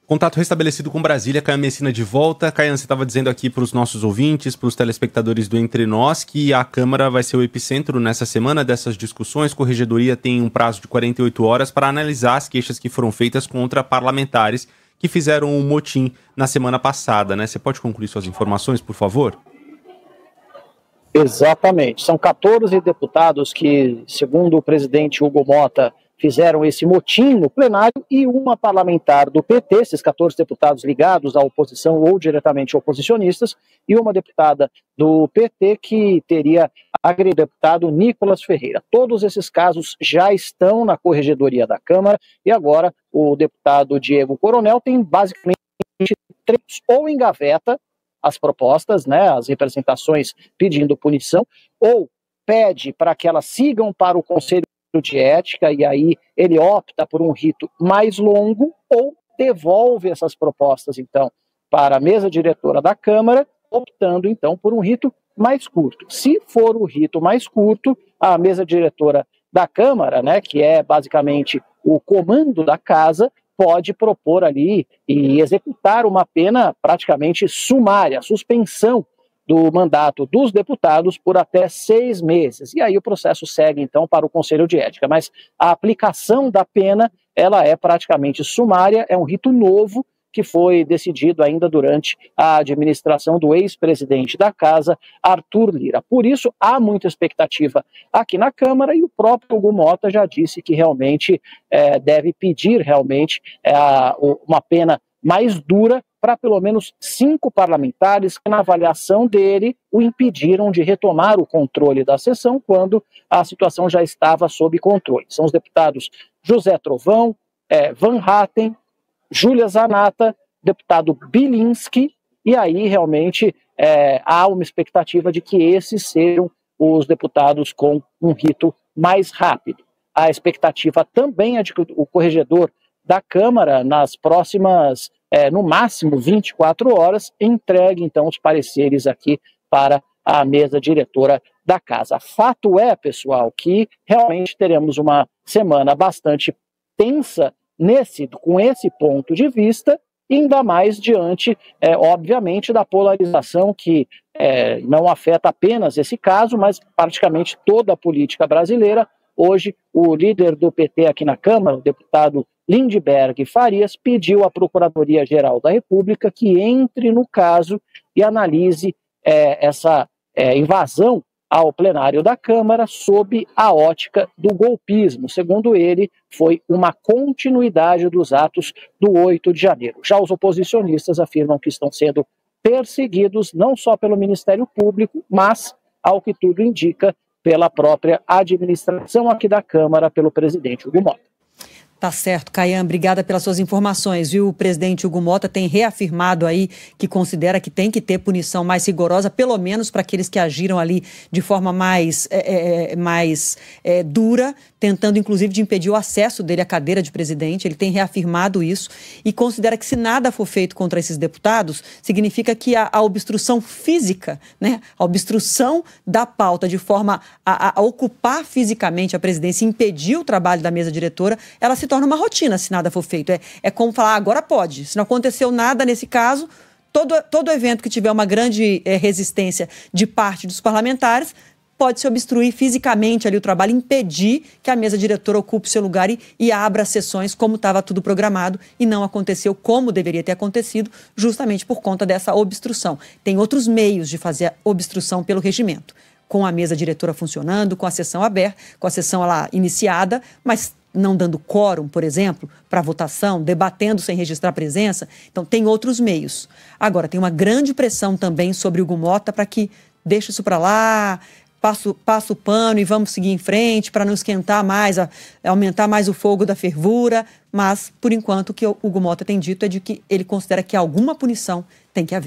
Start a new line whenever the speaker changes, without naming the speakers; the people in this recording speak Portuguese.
Contato restabelecido com Brasília, Caian Messina de volta. Caian, você estava dizendo aqui para os nossos ouvintes, para os telespectadores do Entre Nós, que a Câmara vai ser o epicentro nessa semana dessas discussões. A Corregedoria tem um prazo de 48 horas para analisar as queixas que foram feitas contra parlamentares que fizeram um motim na semana passada, né? Você pode concluir suas informações, por favor?
Exatamente. São 14 deputados que, segundo o presidente Hugo Motta, fizeram esse motim no plenário e uma parlamentar do PT, esses 14 deputados ligados à oposição ou diretamente oposicionistas, e uma deputada do PT que teria agredido o deputado Nicolas Ferreira. Todos esses casos já estão na Corregedoria da Câmara e agora o deputado Diego Coronel tem basicamente ou engaveta as propostas, né, as representações pedindo punição, ou pede para que elas sigam para o Conselho de Ética, e aí ele opta por um rito mais longo, ou devolve essas propostas, então, para a mesa diretora da Câmara, optando, então, por um rito mais curto. Se for o rito mais curto, a mesa diretora da Câmara, né, que é basicamente o comando da casa, pode propor ali e executar uma pena praticamente sumária, suspensão do mandato dos deputados por até 6 meses. E aí o processo segue, então, para o Conselho de Ética. Mas a aplicação da pena, ela é praticamente sumária, é um rito novo que foi decidido ainda durante a administração do ex-presidente da Casa, Arthur Lira. Por isso, há muita expectativa aqui na Câmara e o próprio Hugo Motta já disse que realmente deve pedir realmente uma pena mais dura para pelo menos 5 parlamentares que, na avaliação dele, o impediram de retomar o controle da sessão quando a situação já estava sob controle. São os deputados José Trovão, Van Hatten, Júlia Zanata, deputado Bilinski, e aí realmente há uma expectativa de que esses sejam os deputados com um rito mais rápido. A expectativa também é de que o corregedor da Câmara, nas próximas, no máximo 24 horas, entregue então os pareceres aqui para a mesa diretora da casa. Fato é, pessoal, que realmente teremos uma semana bastante tensa com esse ponto de vista, ainda mais diante, obviamente, da polarização que não afeta apenas esse caso, mas praticamente toda a política brasileira. Hoje, o líder do PT aqui na Câmara, o deputado Lindbergh Farias, pediu à Procuradoria-Geral da República que entre no caso e analise essa invasão ao plenário da Câmara sob a ótica do golpismo. Segundo ele, foi uma continuidade dos atos do 8 de janeiro. Já os oposicionistas afirmam que estão sendo perseguidos não só pelo Ministério Público, mas, ao que tudo indica, pela própria administração aqui da Câmara, pelo presidente Hugo Motta.
Tá certo, Caian, obrigada pelas suas informações, viu? O presidente Hugo Motta tem reafirmado aí que considera que tem que ter punição mais rigorosa, pelo menos para aqueles que agiram ali de forma mais dura, tentando inclusive de impedir o acesso dele à cadeira de presidente. Ele tem reafirmado isso e considera que se nada for feito contra esses deputados, significa que a obstrução física, né, a obstrução da pauta de forma a ocupar fisicamente a presidência e impedir o trabalho da mesa diretora, ela se torna uma rotina se nada for feito. É como falar, agora pode. Se não aconteceu nada nesse caso, todo evento que tiver uma grande resistência de parte dos parlamentares pode se obstruir fisicamente ali o trabalho, impedir que a mesa diretora ocupe seu lugar e abra sessões como estava tudo programado e não aconteceu como deveria ter acontecido, justamente por conta dessa obstrução. Tem outros meios de fazer a obstrução pelo regimento, com a mesa diretora funcionando, com a sessão aberta, com a sessão lá iniciada, mas não dando quórum, por exemplo, para votação, debatendo sem registrar presença. Então, tem outros meios. Agora, tem uma grande pressão também sobre o Hugo Motta para que deixe isso para lá, passa o pano e vamos seguir em frente para não esquentar mais, aumentar mais o fogo da fervura. Mas, por enquanto, o que o Hugo Motta tem dito é de que ele considera que alguma punição tem que haver.